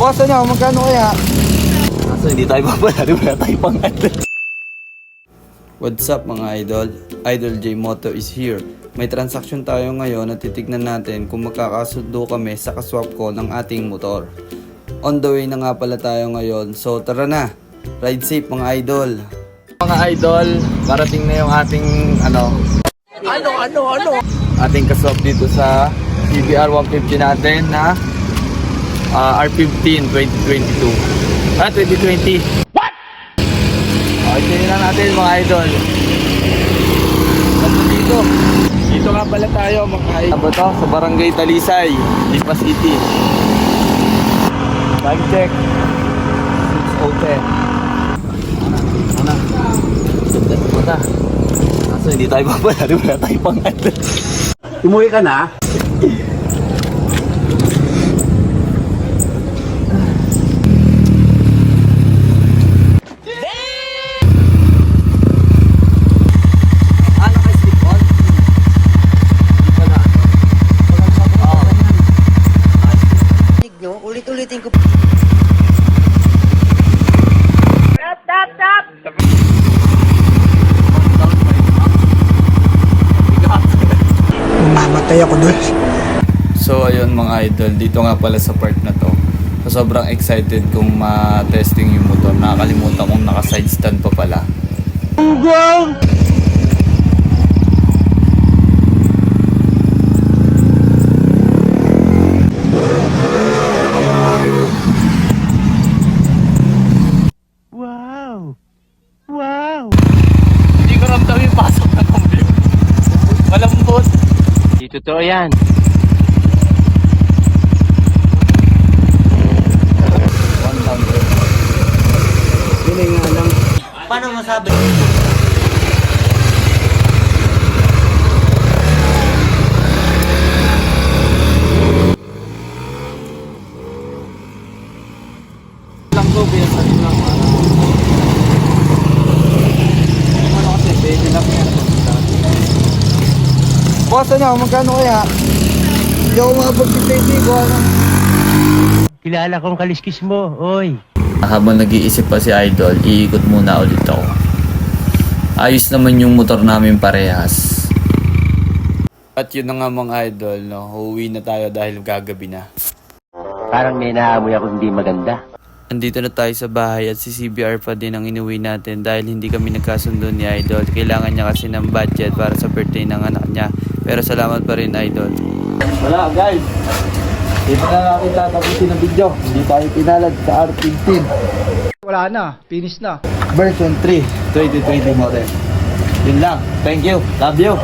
Boss, ano, magkano kaya? Kaso hindi tayo papalari, wala tayo pang What's up mga idol? Idol J Moto is here. May transaction tayo ngayon at titignan natin kung magkakasundo kami sa kaswap ko ng ating motor. On the way na nga pala tayo ngayon, so tara na! Ride safe mga idol! Mga idol, parating na yung ating ating kaswap dito sa CBR 150 natin na R15 2022. 2020. What? Okay, tingnan natin mga idol. Dito nga pala tayo mga idol. Ano to? Sa Barangay Talisay, Lipa City. Time check. 6:10. Ano? Sundan mo na. Kaso hindi tayo papalari, wala tayo pang Umuwi ka na? Ulit-ulitin ko. Mamatay ako doon. So ayun mga idol, dito nga pala sa part na to. So, sobrang excited kung ma-testing yung motor. Nakakalimutan kong naka-side stand pa pala. Hindi ko ramdam yung pasok na kumbyo. Malambot. Di totoo yan. Yun nga lang. Paano masabi? Lang ko, pinasali lang. Ano kasi, baby lang yan. Boss, ano, magkano kaya? Hindi ako makapag-20 ko, ano? Kilala kong kaliskis mo, oy. Habang nag-iisip pa si idol, iikot muna ulit ako. Ayos naman yung motor namin parehas. At yun na nga mga idol, no? Uuwi na tayo dahil gagabi na. Parang may naamoy ako hindi maganda. Andito na tayo sa bahay at si CBR pa din ang inuwi natin dahil hindi kami nagkasundo ni Idol. Kailangan niya kasi ng budget para sa birthday ng anak niya. Pero salamat pa rin Idol. Wala guys. Dito na natin tatapusin ang video. Hindi tayo pinalad sa R15. Wala na, finish na. Version 3, 2020 model. Yun lang. Thank you. Love you.